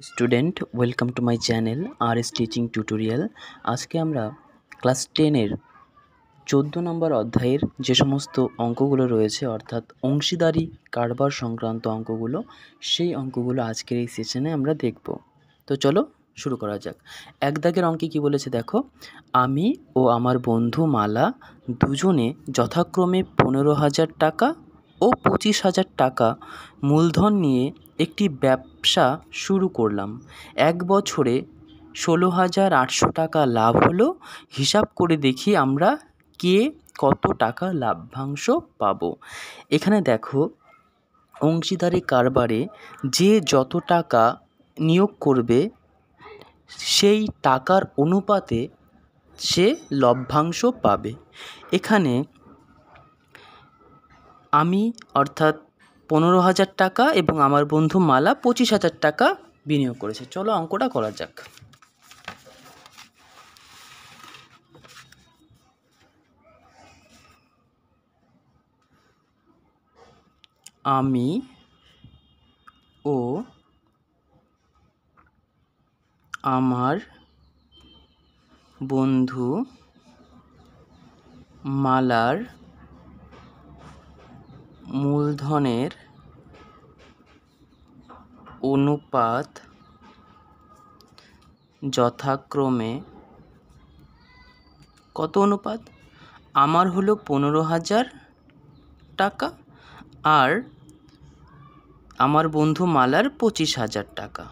Student welcome to my channel R S teaching tutorial. আজকে আমরা class 10-এর 14 নম্বর অধ্যায়ের যে সমস্ত অঙ্কগুলো রয়েছে অর্থাৎ অংশীদারি কারবার সংক্রান্ত অঙ্কগুলো, সেই অঙ্কগুলো আজকের এই সেশনে আমরা দেখব। তো চলো শুরু করা যাক। এক দাগের অঙ্কে কি বলেছে দেখো, আমি ও আমার বন্ধু মালা দুজনে যথাক্রমে 15,000 টাকা ও 25,000 টাকা মূলধন নিয়ে একটি ব্যবসা শুরু করলাম। 1 বছরে 16,800 টাকা লাভ হলো। হিসাব করে দেখি আমরা কে কত টাকা লাভ্যাংশ পাবো। এখানে দেখো, অংশীদারি কারবারে যে যত টাকা নিয়োগ করবে সেই টাকার অনুপাতে সে লভ্যাংশ পাবে। এখানে আমি অর্থাৎ 15,000 টাকা এবং আমার বন্ধু মালা 25,000 টাকা বিনিয়োগ করেছে। চলো অঙ্কটা করা যাক। আমি ও আমার বন্ধু মালার মূলধনের অনুপাত যথাক্রমে কত অনুপাত? আমার হলো 15,000 টাকা আর আমার বন্ধু মালার 25,000 টাকা।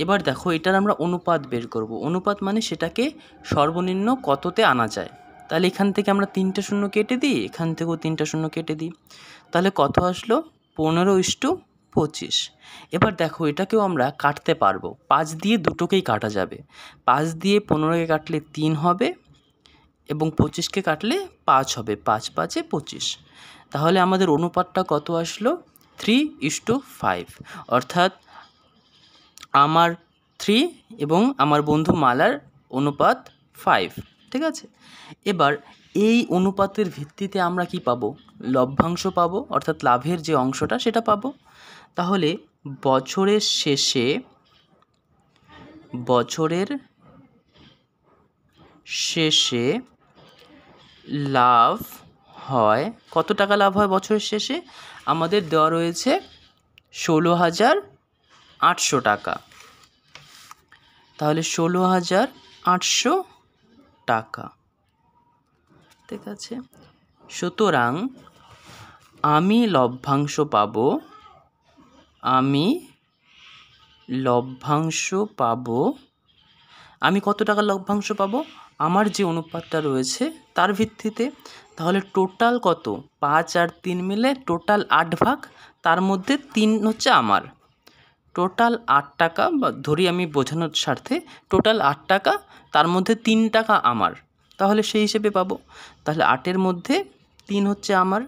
এবার দেখো, এটার আমরা অনুপাত বের করব। অনুপাত মানে সেটাকে সর্বনিম্ন কততে আনা যায়। তাহলে এখান থেকে আমরা 3টে শূন্য কেটে দিই, এখান থেকেও 3টে শূন্য কেটে দিই। তাহলে কত আসলো? 15:25। এবার দেখো, এটাকেও আমরা কাটতে পারবো। 5 দিয়ে দুটোকেই কাটা যাবে। 5 দিয়ে 15কে কাটলে 3 হবে এবং 25কে কাটলে 5 হবে। 5 5-এ 25। তাহলে আমাদের অনুপাতটা কত আসলো? 3:5। অর্থাৎ আমার 3 এবং আমার বন্ধু মালার অনুপাত 5। ঠিক আছে, এবার এই অনুপাতের ভিত্তিতে আমরা কি পাবো? লভ্যাংশ পাবো, অর্থাৎ লাভের যে অংশটা সেটা পাবো। তাহলে বছরের শেষে লাভ হয় কত টাকা? লাভ হয় বছরের শেষে আমাদের দেওয়া রয়েছে 16,800 টাকা। তাহলে 16,800 টাকা। ঠিক আছে, সুতরাং আমি লভ্যাংশ পাবো আমি কত টাকা লভ্যাংশ পাবো? আমার যে অনুপাতটা রয়েছে তার ভিত্তিতে। তাহলে টোটাল কত? 5 আর 3 মিলে টোটাল 8 ভাগ, তার মধ্যে 3 হচ্ছে আমার। টোটাল 8 টাকা, বা ধরি আমি বোঝানোর স্বার্থে টোটাল 8 টাকা, তার মধ্যে 3 টাকা আমার। তাহলে সেই হিসেবে পাবো। তাহলে 8-এর মধ্যে 3 হচ্ছে আমার।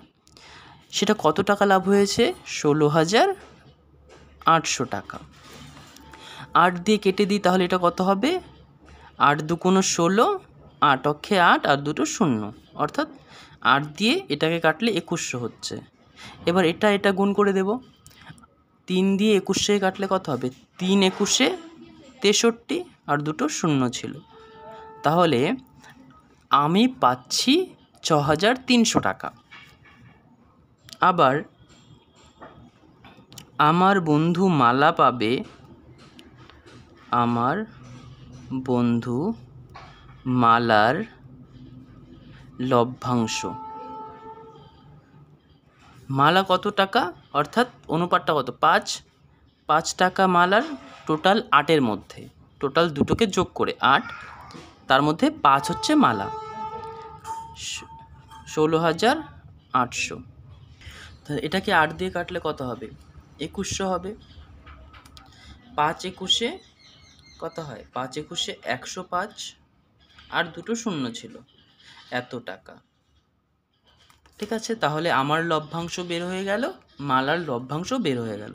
সেটা কত টাকা লাভ হয়েছে? 16,800 টাকা। 8 দিয়ে কেটে দিই, তাহলে এটা কত হবে? 8 দুগুণে 16, 8 অক্ষে 8 আর 2টো 0, অর্থাৎ 8 দিয়ে এটাকে কাটলে 2100 হচ্ছে। এবার এটা গুণ করে দেব। 3 দিয়ে 2100 কাটলে কত হবে? 3 21-এ 63 আর 2টো 0 ছিল। তাহলে আমি পাচ্ছি 6,300 টাকা। আবার আমার বন্ধু মালা পাবে, আমার বন্ধু মালার লভ্যাংশ। মালা কত টাকা? অর্থাৎ অনুপাতটা কত? 5 টাকা মালার, টোটাল 8-এর মধ্যে, টোটাল দুটোকে যোগ করে 8, তার মধ্যে 5 হচ্ছে মালা। 16,800। তাহলে এটাকে 8 দিয়ে কাটলে কত হবে? 2100 হবে। 5 21-এ কত হয়? 5 21-এ 105 আর 2টো 0 ছিল, এত টাকা। ঠিক আছে, তাহলে আমার লভ্যাংশ বের হয়ে গেল, মালার লভ্যাংশ বের হয়ে গেল।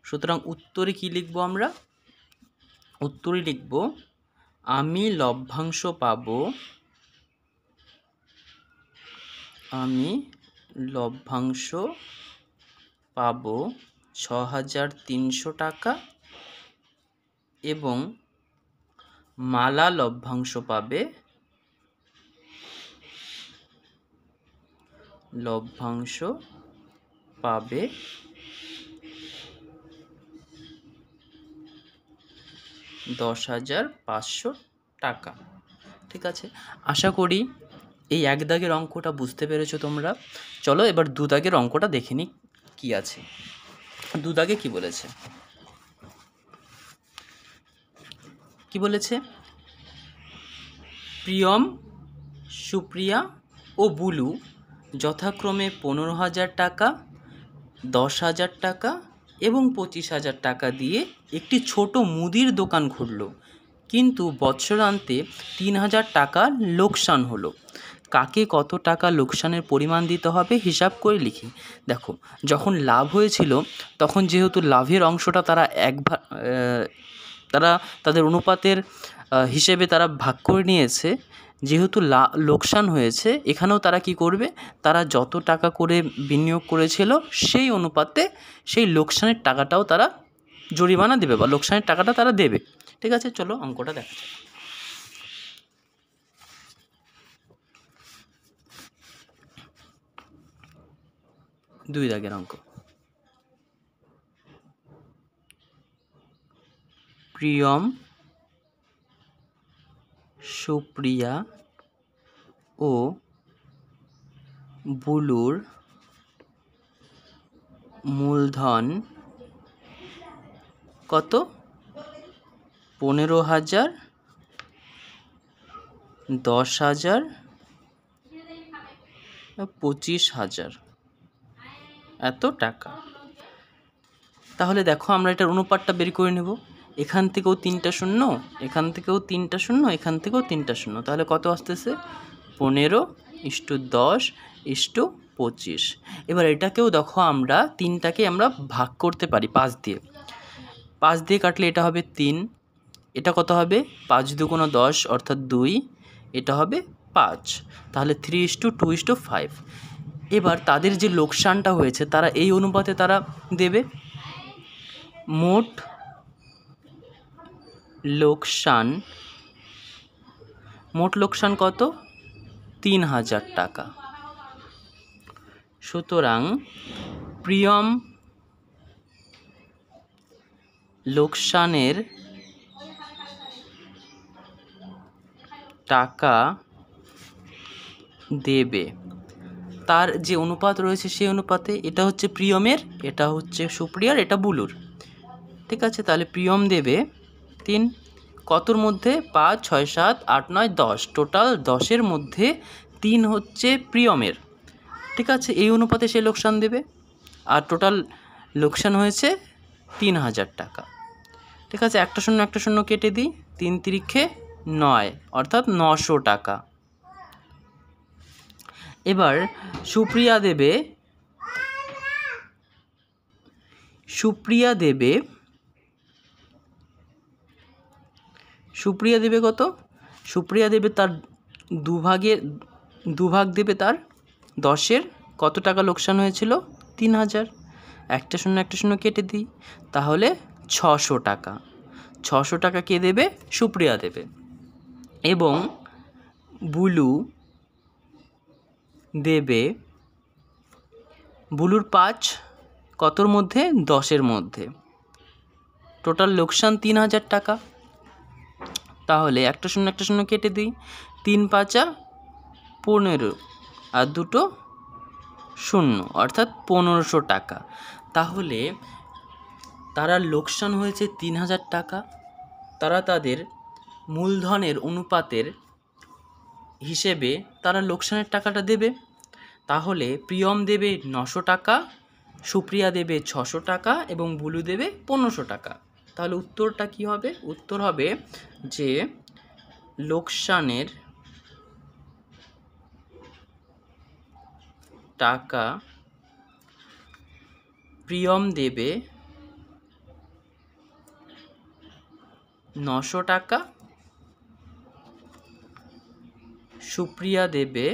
সুতরাং উত্তরে কি লিখবো আমরা? উত্তরে লিখব, আমি লভ্যাংশ পাবো 6,300 টাকা এবং মালা লভ্যাংশ পাবে 10,500 টাকা। ঠিক আছে, আশা করি এই 1 দাগের অঙ্কটা বুঝতে পেরেছো তোমরা। চলো এবার 2 দাগের অঙ্কটা দেখে নিই কি আছে। 2 দাগে কি বলেছে, প্রিয়ম, সুপ্রিয়া ও বুলু যথাক্রমে 15,000 টাকা, 10,000 টাকা এবং 25,000 টাকা দিয়ে একটি ছোট মুদির দোকান খুলল, কিন্তু বৎসরান্তে 3,000 টাকা লোকসান হলো। কাকে কত টাকা লোকসানের পরিমাণ দিতে হবে হিসাব করে লিখি। দেখো, যখন লাভ হয়েছিল তখন যেহেতু লাভের অংশটা তারা তাদের অনুপাতের হিসেবে তারা ভাগ করে নিয়েছে, যেহেতু লোকসান হয়েছে এখানেও তারা কি করবে, তারা যত টাকা করে বিনিয়োগ করেছিল সেই অনুপাতে সেই লোকসানের টাকাটাও তারা জরিমানা দেবে বা লোকসানের টাকাটা তারা দেবে। ঠিক আছে, চলো অঙ্কটা দেখা যাক। 2 দাগের অঙ্ক। প্রিয়ম, সুপ্রিয়া ও বুলুর মূলধন কত? 15,000, 10,000, 25,000 এত টাকা। তাহলে দেখো আমরা এটার অনুপাতটা বের করে নেব। এখান থেকেও 3টা শূন্য, এখান থেকেও 3টা শূন্য, এখান থেকেও 3টা শূন্য, তাহলে কত আসতেছে? 15:10:25। এবার এটাকেও দেখো আমরা 3টাকে আমরা ভাগ করতে পারি 5 দিয়ে। 5 দিয়ে কাটলে এটা হবে 3, এটা কত হবে? 5 দুগুণ 10 অর্থাৎ 2, এটা হবে 5, তাহলে 3:2:5। এবার তাদের যে লোকসানটা হয়েছে তারা এই অনুপাতে তারা দেবে। মোট লোকসান কত? 3,000 টাকা। সুতরাং প্রিয়ম লোকসানের টাকা দেবে। তার যে অনুপাত রয়েছে সেই অনুপাতে, এটা হচ্ছে প্রিয়মের, এটা হচ্ছে সুপ্রিয়ার, এটা বুলুর। ঠিক আছে, তাহলে প্রিয়ম দেবে 3, কতর মধ্যে? 5, 6, 7, 8, 9, 10, টোটাল 10-এর মধ্যে 3 হচ্ছে প্রিয়মের। ঠিক আছে, এই অনুপাতে সে লোকসান দেবে, আর টোটাল লোকসান হয়েছে 3,000 টাকা। ঠিক আছে, একটা শূন্য কেটে দিই, 3 তিরিক্ষে 9 অর্থাৎ 900 টাকা। এবার সুপ্রিয়া দেবে কত? সুপ্রিয়া দেবে তার দুভাগ দেবে তার 10-এর। কত টাকা লোকসান হয়েছিল? 3,000। একটা শূন্য কেটে দিই, তাহলে 600 টাকা। 600 টাকা কে দেবে? সুপ্রিয়া দেবে। এবং বুলু দেবে, বুলুর 5 কতর মধ্যে? 10-এর মধ্যে। টোটাল লোকসান 3,000 টাকা। তাহলে একটা শূন্য কেটে দিই, 3 5 15 আর 2 শূন্য অর্থাৎ 1500 টাকা। তাহলে তারা লোকসান হয়েছে 3,000 টাকা। তারা তাদের মূলধনের অনুপাতের হিসেবে তারা লোকসানের টাকাটা দেবে। তাহলে প্রিয়ম দেবে 900 টাকা, সুপ্রিয়া দেবে 600 টাকা এবং বুলু দেবে 1500 টাকা। তাহলে উত্তরটা কি হবে? উত্তর হবে যে লোকসানের টাকা প্রিয়ম দেবে 900 টাকা, সুপ্রিয়া দেবে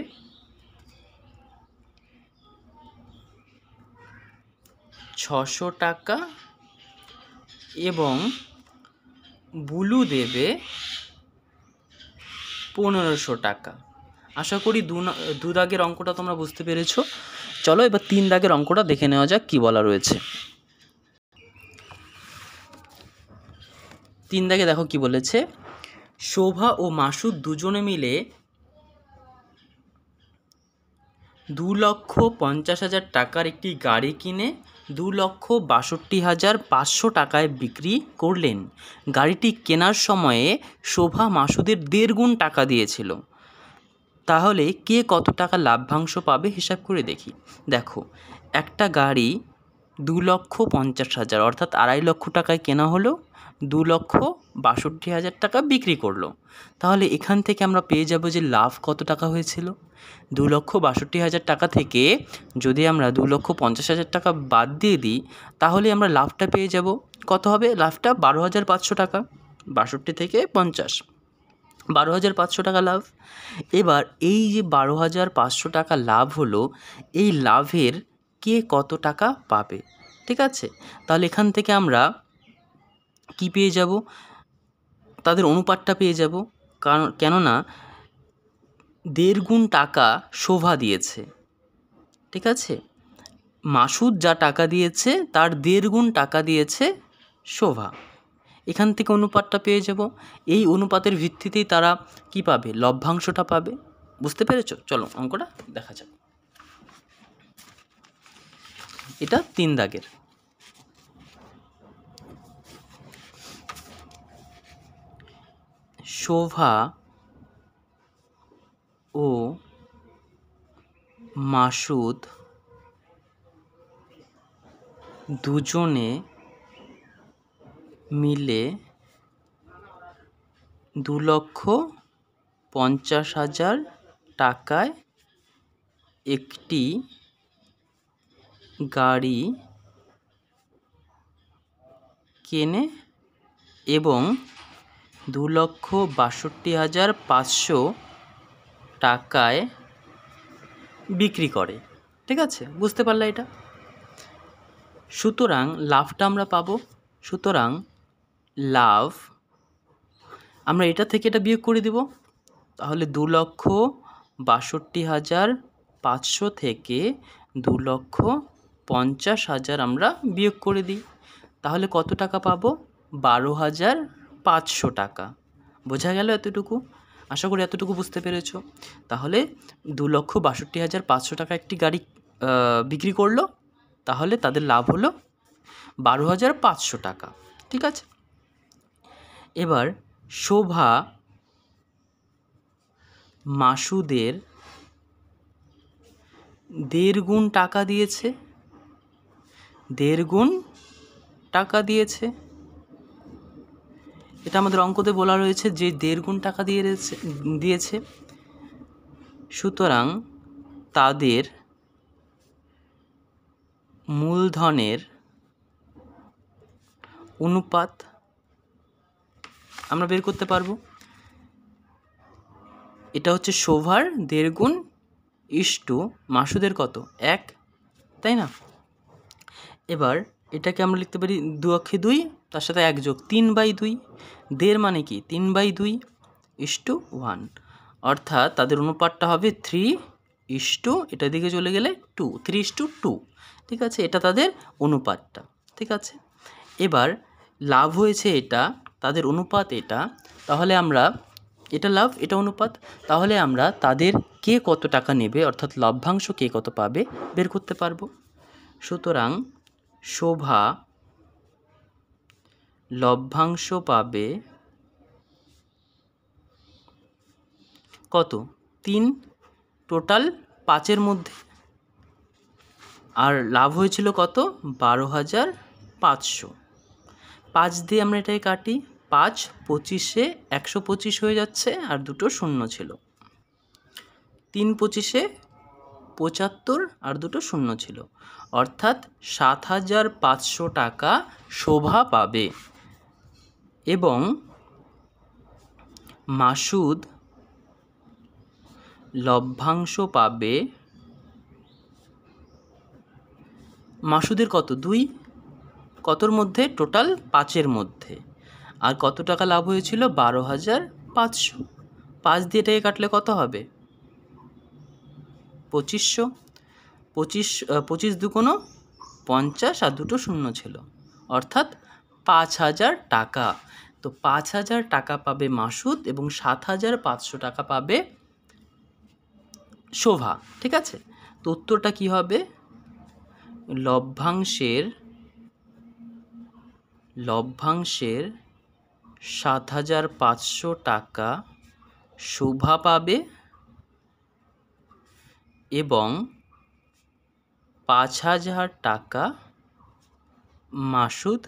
600 টাকা এবং বুলু দেবে 1500 টাকা। আশা করি দু দাগের অঙ্কটা তোমরা বুঝতে পেরেছো। চলো এবার 3 দাগের অঙ্কটা দেখে নেওয়া যাক কী বলা রয়েছে। 3 দাগে দেখো কি বলেছে, শোভা ও মাসুদ দুজনে মিলে 2,50,000 টাকার একটি গাড়ি কিনে 2,62,500 টাকায় বিক্রি করলেন। গাড়িটি কেনার সময়ে শোভা মাসুদের 1.5 গুণ টাকা দিয়েছিল। তাহলে কে কত টাকা লাভ্যাংশ পাবে হিসাব করে দেখি। দেখো, একটা গাড়ি 2,50,000 অর্থাৎ 2.5 লক্ষ টাকায় কেনা হলো, 2,62,000 টাকা বিক্রি করলো। তাহলে এখান থেকে আমরা পেয়ে যাব যে লাভ কত টাকা হয়েছিল। 2,62,000 টাকা থেকে যদি আমরা 2,50,000 টাকা বাদ দিয়ে দিই, তাহলে আমরা লাভটা পেয়ে যাব। কত হবে লাভটা? 12,500 টাকা। 62 থেকে 50, 12,500 টাকা লাভ। এবার এই যে 12,500 টাকা লাভ হলো, এই লাভের কে কত টাকা পাবে, ঠিক আছে? তাহলে এখান থেকে আমরা কি পেয়ে যাব? তাদের অনুপাতটা পেয়ে যাব। কারণ কেননা 1.5 গুণ টাকা শোভা দিয়েছে, ঠিক আছে? মাসুদ যা টাকা দিয়েছে তার 1.5 গুণ টাকা দিয়েছে শোভা। এখান থেকে অনুপাতটা পেয়ে যাব। এই অনুপাতের ভিত্তিতেই তারা কি পাবে? লভ্যাংশটা পাবে। বুঝতে পেরেছো? চলো অঙ্কটা দেখা যাক। এটা 3 দাগের। শোভা ও মাসুদ দুজনে মিলে 2,50,000 টাকায় একটি গাড়ি কেনে এবং 2,62,500 টাকায় বিক্রি করে, ঠিক আছে? বুঝতে পারলে এটা? সুতরাং লাভটা আমরা পাবো। সুতরাং লাভ আমরা এটা থেকে এটা বিয়োগ করে দেব। তাহলে 2,62,500 থেকে 2,50,000 আমরা বিয়োগ করে দিই। তাহলে কত টাকা পাবো? 12,500 টাকা। বোঝা গেল এতটুকু? আশা করি এতটুকু বুঝতে পেরেছো। তাহলে 2,62,500 টাকা একটি গাড়ি বিক্রি করলো, তাহলে তাদের লাভ হলো 12,500 টাকা, ঠিক আছে? এবার শোভা মাসুদের 1.5 গুণ টাকা দিয়েছে, 1.5 গুণ টাকা দিয়েছে। এটা আমাদের অঙ্কতে বলা রয়েছে যে 1.5 গুণ টাকা দিয়েছে। সুতরাং তাদের মূলধনের অনুপাত আমরা বের করতে পারবো। এটা হচ্ছে শোভার 1.5 গুণ ইস্টু মাসুদের কত? 1, তাই না? এবার এটাকে আমরা লিখতে পারি 2 অক্ষে 2, তার সাথে 1 যোগ 3/2। 1.5 মানে কি? 3/2 ইস্টু 1, অর্থাৎ তাদের অনুপাতটা হবে 3 ইস্টু এটা দিকে চলে গেলে 2, 3:2, ঠিক আছে? এটা তাদের অনুপাতটা, ঠিক আছে? এবার লাভ হয়েছে এটা, তাদের অনুপাত এটা। তাহলে আমরা এটা লাভ, এটা অনুপাত। তাহলে আমরা তাদের কে কত টাকা নেবে অর্থাৎ লভ্যাংশ কে কত পাবে বের করতে পারবো। সুতরাং শোভা লভ্যাংশ পাবে কত? 3, টোটাল 5-এর মধ্যে। আর লাভ হয়েছিল কত? 12,500। 5 দিয়ে আমরা এটাকে কাটি, 5 25-এ 125 হয়ে যাচ্ছে, আর দুটো শূন্য ছিল। 3 25-এ 75 আর দুটো শূন্য ছিল, অর্থাৎ 7,500 টাকা শোভা পাবে এবং মাসুদ লভ্যাংশ পাবে। মাসুদের কত? 2, কতর মধ্যে? টোটাল 5-এর মধ্যে। আর কত টাকা লাভ হয়েছিল? 12,500। 5 দিয়ে এটাকে কাটলে কত হবে? 2500। 25 দুগুণ 50 আর দুটো শূন্য ছিল, অর্থাৎ 5,000 টাকা। তো 5,000 টাকা পাবে মাসুদ এবং 7,500 টাকা পাবে শোভা। ঠিক আছে, তো উত্তরটা কী হবে? লভ্যাংশের 7,500 টাকা শোভা পাবে এবং 5,000 টাকা মাসুদ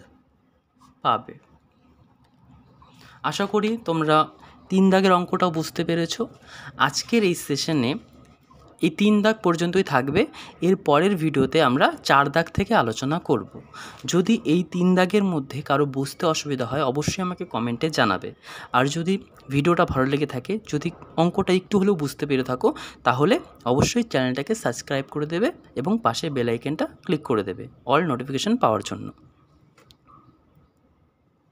পাবে। আশা করি তোমরা 3 দাগের অঙ্কটাও বুঝতে পেরেছো। আজকের এই সেশনে এই 3 দাগ পর্যন্তই থাকবে। এর পরের ভিডিওতে আমরা 4 দাগ থেকে আলোচনা করব। যদি এই 3 দাগের মধ্যে কারো বুঝতে অসুবিধা হয় অবশ্যই আমাকে কমেন্টে জানাবে। আর যদি ভিডিওটা ভালো লেগে থাকে, যদি অঙ্কটা একটু হলেও বুঝতে পেরে থাকো, তাহলে অবশ্যই চ্যানেলটাকে সাবস্ক্রাইব করে দেবে এবং পাশে বেল আইকনটা ক্লিক করে দেবে অল নোটিফিকেশান পাওয়ার জন্য।